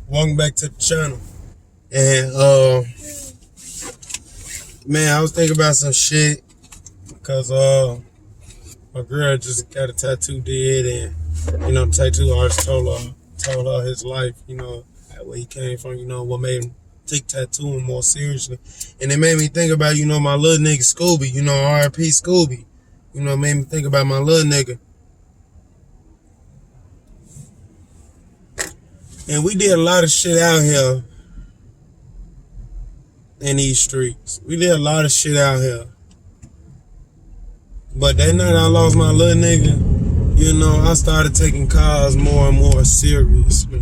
Welcome back to the channel. And man, I was thinking about some shit because my girl just got a tattoo did, and the tattoo artist told her his life, where he came from, what made him take tattooing more seriously. And it made me think about, my little nigga Scooby, R.I.P. Scooby. It made me think about my little nigga. And we did a lot of shit out here in these streets. We did a lot of shit out here. But that night I lost my little nigga, I started taking cars more and more seriously.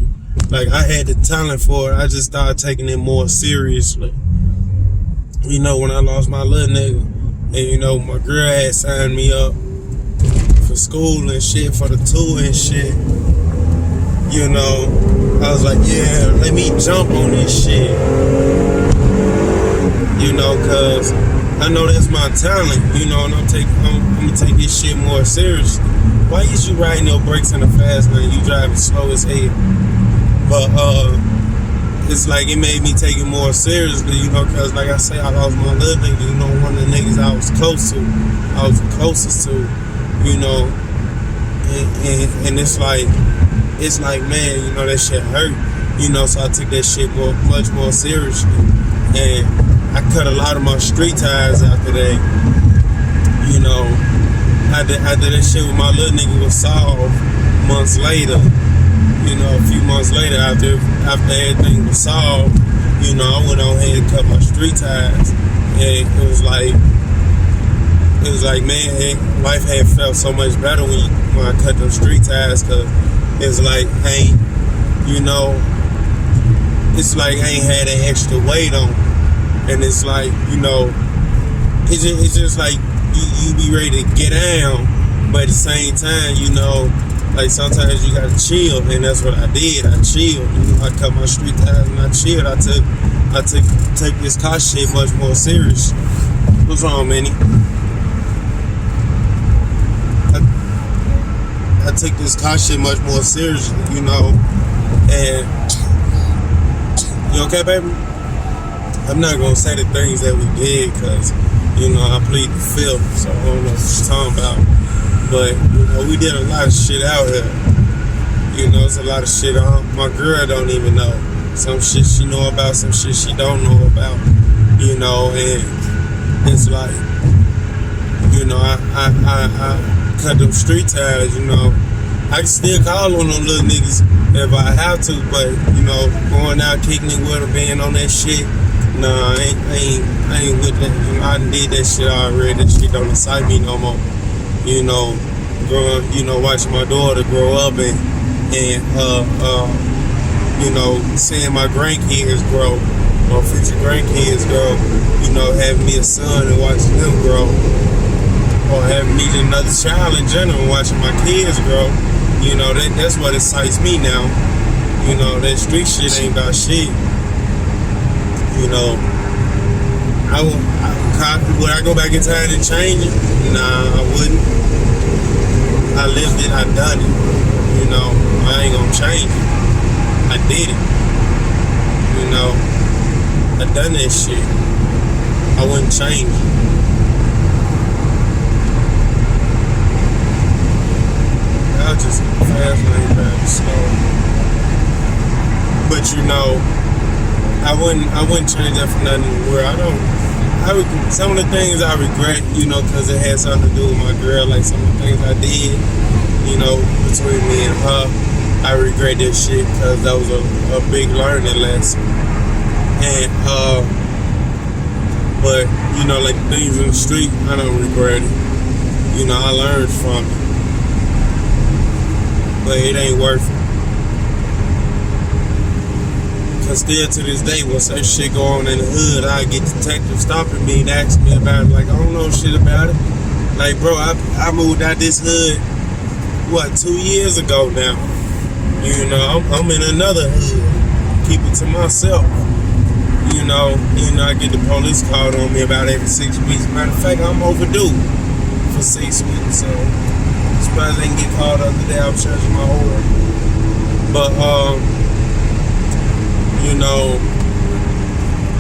Like, I had the talent for it. I just started taking it more seriously. When I lost my little nigga, and my girl had signed me up for school and shit, for the tour and shit. I was like, yeah, let me jump on this shit. Cause I know that's my talent, and I'm gonna take this shit more seriously. Why is you riding your brakes in the fast lane? You driving slow as hell. But it's like it made me take it more seriously, cause like I say, I lost my little nigga, one of the niggas I was close to. I was the closest to, and it's like, man, that shit hurt, so I took that shit much more seriously. And I cut a lot of my street ties after that. After that shit with my little nigga was solved months later, a few months later after everything was solved, I went on ahead and cut my street ties. And it was like, man, life had felt so much better when I cut those street ties, cause it's like, it's like I ain't had that extra weight on. And it's like, it's just like you be ready to get down, but at the same time, like sometimes you gotta chill, and that's what I did. I chilled. I cut my street ties and I chilled. I took this car shit much more serious. What's wrong, Manny? I took this car shit much more seriously, and you okay, baby? I'm not gonna say the things that we did, cause I plead the fifth, so I don't know what you're talking about. But we did a lot of shit out here. It's a lot of shit my girl don't even know. Some shit she know about, some shit she don't know about. And it's like, I cut them street ties. I can still call on them little niggas if I have to, but going out kicking it with them, being on that shit. Nah, I ain't with that. I done did that shit already. That shit don't excite me no more. Watching my daughter grow up and seeing my grandkids grow, or future grandkids grow. Having me a son and watching them grow, or having me another child in general and watching my kids grow. That's what excites me now. That street shit ain't about shit. Would I go back in time and change it? Nah, I wouldn't. I lived it, I done it. I ain't gonna change it. I did it. I done that shit. I wouldn't change it. I'll just fast lane driving slow. But I wouldn't change that for nothing in the world. Some of the things I regret, cause it had something to do with my girl, like some of the things I did, between me and her. I regret that shit, cause that was a big learning lesson. And, but, like the things in the street, I don't regret it. I learned from it. But it ain't worth it. Cause still to this day, once that shit go on in the hood, I get detectives stopping me and asking me about it. Like, I don't know shit about it. Like, bro, I moved out this hood, 2 years ago now. I'm in another hood. Keep it to myself. I get the police called on me about every 6 weeks. Matter of fact, I'm overdue for 6 weeks. So, surprised I didn't get called the other day. I was charging my order. But, you know,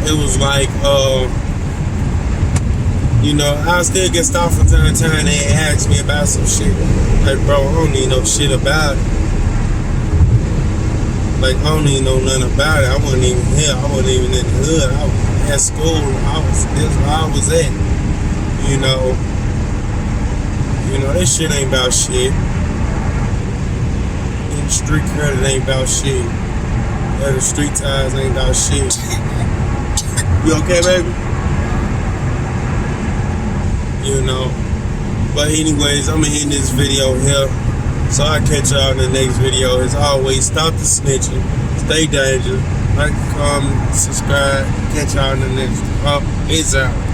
it was like, you know, I still get stopped from time to time. They ask me about some shit. Like, bro, I don't need no shit about it. Like, I don't even know nothing about it. I wasn't even here. I wasn't even in the hood. I was at school. This where I was at. You know, this shit ain't about shit. And street credit ain't about shit. The street ties ain't about shit. You okay, baby? You know. But anyways, I'm gonna end this video here. So I'll catch y'all in the next video. As always, stop the snitching. Stay dangerous. Like, comment, subscribe. Catch y'all in the next. Peace out.